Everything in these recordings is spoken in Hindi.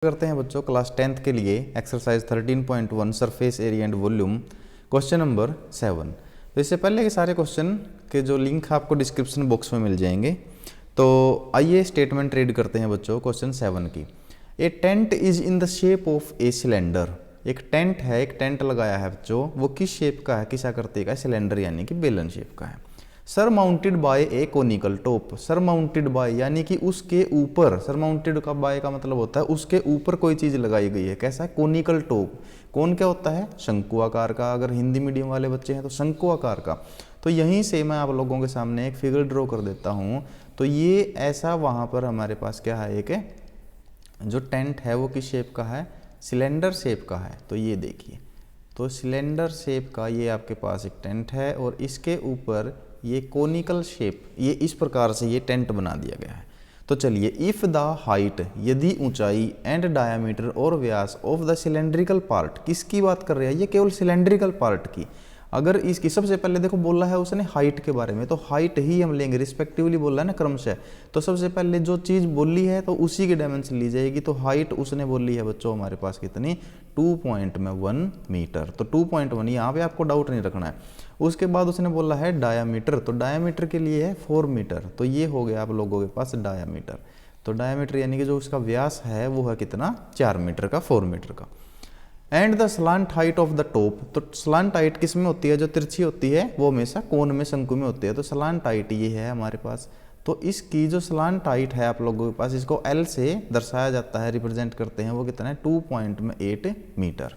करते हैं बच्चों क्लास 10th के लिए exercise 13.1 surface area and volume question number 7। तो इससे पहले के सारे क्वेश्चन के जो लिंक आपको डिस्क्रिप्शन बॉक्स में मिल जाएंगे। तो आइए स्टेटमेंट रीड करते हैं बच्चों क्वेश्चन 7 की। A tent is in the shape of a cylinder. एक टेंट है, एक टेंट लगाया है बच्चों, वो किस शेप का है, किस आकृति का है, सिलेंडर यानी कि बेलन शेप का है। Surmounted by a conical top. Surmounted by यानी कि उसके ऊपर, सर माउंटेड का बाय का मतलब होता है उसके ऊपर कोई चीज लगाई गई है। कैसा है? Conical top. कौन क्या होता है? शंकु आकार का। अगर हिंदी मीडियम वाले बच्चे हैं तो शंकु आकार का। तो यहीं से मैं आप लोगों के सामने एक फिगर ड्रॉ कर देता हूं। तो ये ऐसा वहां पर हमारे पास क्या है, एक जो टेंट है वो किस शेप का है? सिलेंडर शेप का है। तो ये देखिए, तो सिलेंडर शेप का ये आपके पास एक टेंट है और इसके ऊपर ये कोनिकल शेप, ये इस प्रकार से ये टेंट बना दिया गया है। तो चलिए, इफ द हाइट, यदि ऊंचाई, एंड डायामीटर और व्यास ऑफ द सिलेंड्रिकल पार्ट, किसकी बात कर रहे हैं? ये केवल सिलेंड्रिकल पार्ट की। अगर इसकी सबसे पहले देखो बोला है उसने हाइट के बारे में, तो हाइट ही हम लेंगे, रिस्पेक्टिवली बोला है ना क्रमशः। तो सबसे पहले जो चीज़ बोली है तो उसी की डायमेंशन ली जाएगी। तो हाइट उसने बोली है बच्चों हमारे पास कितनी? 2.1 मीटर। तो 2.1 यहाँ पे आपको डाउट नहीं रखना है। उसके बाद उसने बोला है डायामीटर, तो डायामीटर के लिए है 4 मीटर। तो ये हो गया आप लोगों के पास डायामीटर। तो डायामीटर यानी कि जो उसका व्यास है वो है कितना? 4 मीटर का, 4 मीटर का। And the slant height of the top. तो स्लांट हाइट किस में होती है? जो तिरछी होती है वो हमेशा कोन में, शंकु में होती है। तो स्लांट हाइट ये है हमारे पास। तो इसकी जो स्लांट हाइट है आप लोगों के पास, इसको एल से दर्शाया जाता है, रिप्रेजेंट करते हैं, वो कितना है? 2.8 metre.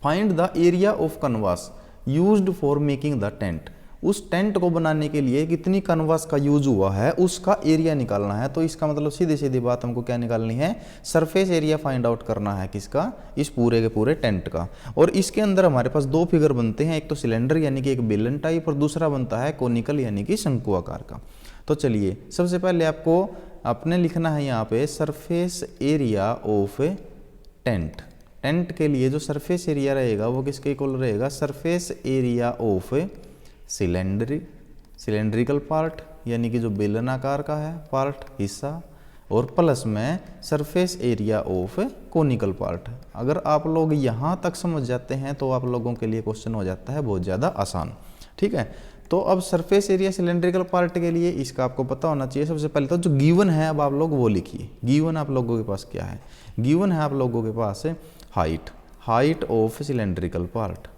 Find the area of canvas used for making the tent. उस टेंट को बनाने के लिए कितनी कनवास का यूज हुआ है उसका एरिया निकालना है। तो इसका मतलब सीधी सीधी बात हमको क्या निकालनी है? सरफेस एरिया फाइंड आउट करना है। किसका? इस पूरे के पूरे टेंट का। और इसके अंदर हमारे पास दो फिगर बनते हैं, एक तो सिलेंडर यानी कि एक बेलन टाइप, और दूसरा बनता है कोनिकल यानी कि शंकु आकार का। तो चलिए, सबसे पहले आपको अपने लिखना है यहाँ पे surface area of tent. Tent के लिए जो सरफेस एरिया रहेगा वो किसके इक्वल रहेगा? Surface area of cylindrical part यानी कि जो बेलन आकार का है पार्ट, हिस्सा, और प्लस में surface area of conical part. अगर आप लोग यहाँ तक समझ जाते हैं तो आप लोगों के लिए क्वेश्चन हो जाता है बहुत ज़्यादा आसान। ठीक है, तो अब सरफेस एरिया सिलेंड्रिकल पार्ट के लिए इसका आपको पता होना चाहिए। सबसे पहले तो जो गिवन है अब आप लोग वो लिखिए। गिवन आप लोगों के पास क्या है? गिवन है आप लोगों के पास height, height of cylindrical part,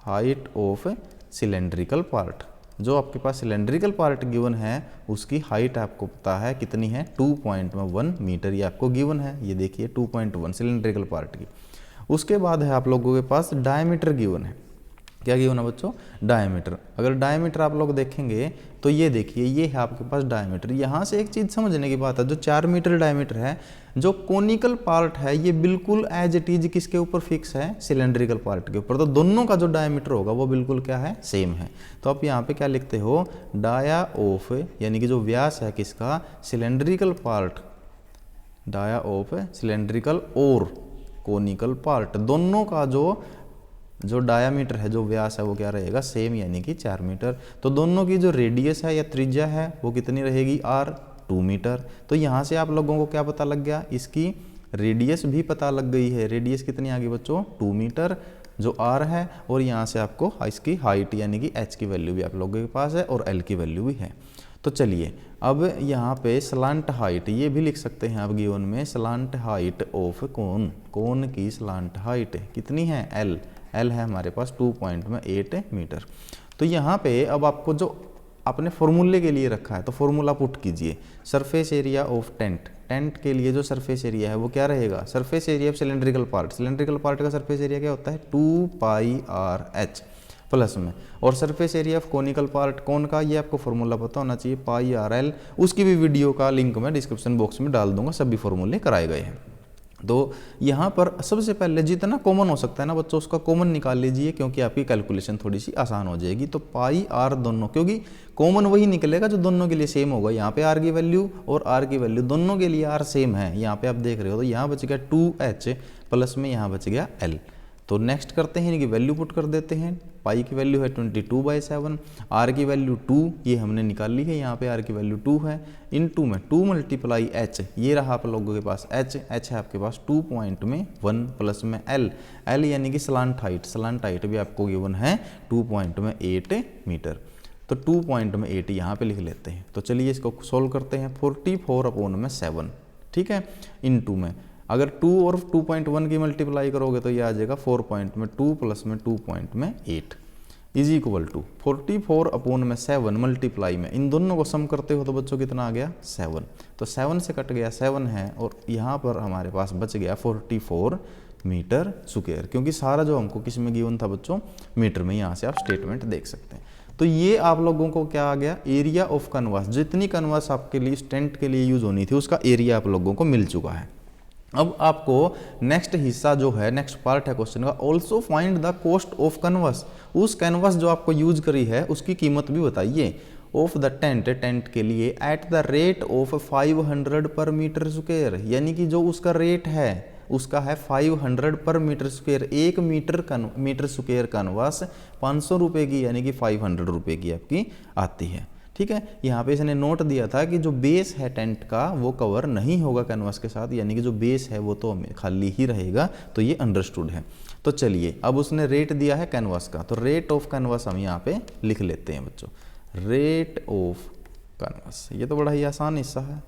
height of cylindrical part. जो आपके पास सिलेंड्रिकल पार्ट गिवन है उसकी हाइट आपको पता है कितनी है? 2.1 मीटर। ये आपको गिवन है, ये देखिए 2.1 सिलेंड्रिकल पार्ट की। उसके बाद है आप लोगों के पास डायमीटर गिवन है। क्या गिवन है बच्चों? डायमीटर। अगर डायमीटर आप लोग देखेंगे तो ये देखिए, ये है आपके पास डायमीटर। यहाँ से एक चीज़ समझने की बात है, जो 4 मीटर डायमीटर है, जो कोनिकल पार्ट है ये बिल्कुल एज इट इज किसके ऊपर फिक्स है? सिलेंड्रिकल पार्ट के ऊपर। तो दोनों का जो डायमीटर होगा वो बिल्कुल क्या है? सेम है। तो आप यहाँ पे क्या लिखते हो? डाया ऑफ यानी कि जो व्यास है किसका? Cylindrical part, dia of cylindrical और कोनिकल पार्ट, दोनों का जो डायामीटर है, जो व्यास है वो क्या रहेगा? सेम, यानी कि 4 मीटर। तो दोनों की जो रेडियस है या त्रिज्या है वो कितनी रहेगी? R, 2 metre. तो यहाँ से आप लोगों को क्या पता लग गया? इसकी रेडियस भी पता लग गई है। रेडियस कितनी आ गई बच्चों? 2 मीटर जो आर है, और यहाँ से आपको इसकी हाइट यानी कि एच की वैल्यू भी आप लोगों के पास है और एल की वैल्यू भी है। तो चलिए, अब यहाँ पे स्लांट हाइट ये भी लिख सकते हैं आप गिवन में। स्लांट हाइट ऑफ कोन, कोन की स्लांट हाइट कितनी है? एल, एल है हमारे पास 2.8 मीटर। तो यहाँ पे अब आपको जो आपने फॉर्मूले के लिए रखा है तो फॉर्मूला पुट कीजिए। Surface area of tent, tent के लिए जो सरफेस एरिया है वो क्या रहेगा? Surface area of cylindrical part, cylindrical part का सरफेस एरिया क्या होता है? 2πr/h प्लस में, और surface area of conical part, कौन का? ये आपको फॉर्मूला पता होना चाहिए, πr/l। उसकी भी वीडियो का लिंक मैं डिस्क्रिप्शन बॉक्स में डाल दूंगा, सभी फॉर्मूले कराए गए हैं। तो यहाँ पर सबसे पहले जितना कॉमन हो सकता है ना बच्चों उसका कॉमन निकाल लीजिए, क्योंकि आपकी कैलकुलेशन थोड़ी सी आसान हो जाएगी। तो पाई आर दोनों, क्योंकि कॉमन वही निकलेगा जो दोनों के लिए सेम होगा। यहाँ पे आर की वैल्यू और आर की वैल्यू दोनों के लिए आर सेम है। यहाँ पे आप देख रहे हो, तो यहाँ बच गया 2h प्लस में यहाँ बच गया l। तो नेक्स्ट करते हैं, इनकी वैल्यू पुट कर देते हैं। पाई की वैल्यू है 22/7, आर की वैल्यू 2 ये हमने निकाल ली है, यहाँ पे आर की वैल्यू 2 है, इन 2 में 2 × h, ये रहा आप लोगों के पास h है आपके पास 2.1 प्लस में l यानी कि स्लांट हाइट भी आपको गिवन है 2.8 मीटर। तो 2.8 यहाँ पे लिख लेते हैं। तो चलिए इसको सोल्व करते हैं। 44/7, ठीक है, इन 2 में अगर 2 और 2.1 की मल्टीप्लाई करोगे तो ये आ जाएगा 4.2 प्लस में 2.8 इज इक्वल टू 44/7 मल्टीप्लाई में इन दोनों को सम करते हो तो बच्चों कितना आ गया 7। तो 7 से कट गया 7 है और यहाँ पर हमारे पास बच गया 44 मीटर स्क्वायर, क्योंकि सारा जो हमको किस में गिवन था बच्चों, मीटर में। यहाँ से आप स्टेटमेंट देख सकते हैं। तो ये आप लोगों को क्या आ गया, एरिया ऑफ कैनवास, जितनी कैनवास आपके लिए टेंट के लिए यूज होनी थी उसका एरिया आप लोगों को मिल चुका है। अब आपको नेक्स्ट हिस्सा जो है, नेक्स्ट पार्ट है क्वेश्चन का, also find the cost of canvas. उस कैनवास जो आपको यूज करी है उसकी कीमत भी बताइए। ऑफ द टेंट के लिए एट द रेट ऑफ 500 पर मीटर स्क्वायर, यानी कि जो उसका रेट है उसका है 500 पर metre square. 1 metre square canvas 500 रुपये की, यानी कि 500 रुपये की आपकी आती है। ठीक है, यहाँ पे इसने नोट दिया था कि जो बेस है टेंट का वो कवर नहीं होगा कैनवास के साथ, यानी कि जो बेस है वो तो खाली ही रहेगा। तो ये अंडरस्टूड है। तो चलिए अब उसने रेट दिया है कैनवास का, तो रेट ऑफ कैनवास हम यहाँ पे लिख लेते हैं बच्चों। रेट ऑफ कैनवास, ये तो बड़ा ही आसान हिस्सा है।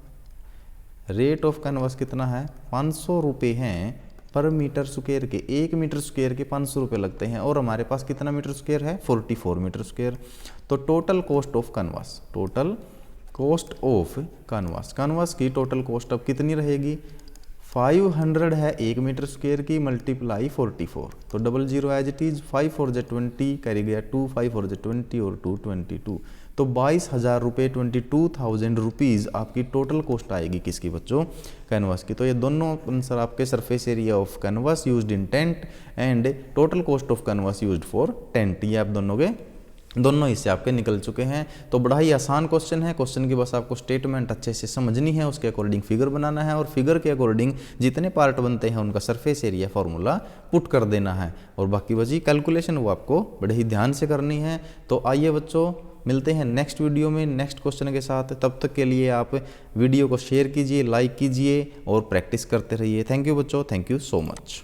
रेट ऑफ कैनवास कितना है, 500 रुपये हैं पर मीटर स्क्वायर के। 1 मीटर स्क्वायर के 500 रुपये लगते हैं और हमारे पास कितना मीटर स्क्वायर है, 44 मीटर स्क्वायर। तो total cost of canvas, total cost of canvas की टोटल कॉस्ट अब कितनी रहेगी, 500 है 1 मीटर स्क्वायर की मल्टीप्लाई 44, तो 00 एज इट इज, 5 4 × 20 कैरी गया 2, 5 4 × 20 और 2 22, तो 22,000 रुपये, 22,000 रुपीज़ आपकी टोटल कॉस्ट आएगी किसकी बच्चों, कैनवास की। तो ये दोनों आंसर आपके surface area of canvas used in tent and total cost of canvas used for tent, ये आप दोनों हिस्से आपके निकल चुके हैं। तो बड़ा ही आसान क्वेश्चन है। क्वेश्चन की बस आपको स्टेटमेंट अच्छे से समझनी है, उसके अकॉर्डिंग फिगर बनाना है और फिगर के अकॉर्डिंग जितने पार्ट बनते हैं उनका सरफेस एरिया फार्मूला पुट कर देना है, और बाकी बची कैलकुलेशन वो आपको बड़े ही ध्यान से करनी है। तो आइए बच्चों, मिलते हैं नेक्स्ट वीडियो में नेक्स्ट क्वेश्चन के साथ। तब तक के लिए आप वीडियो को शेयर कीजिए, लाइक कीजिए और प्रैक्टिस करते रहिए। थैंक यू बच्चों, थैंक यू सो मच।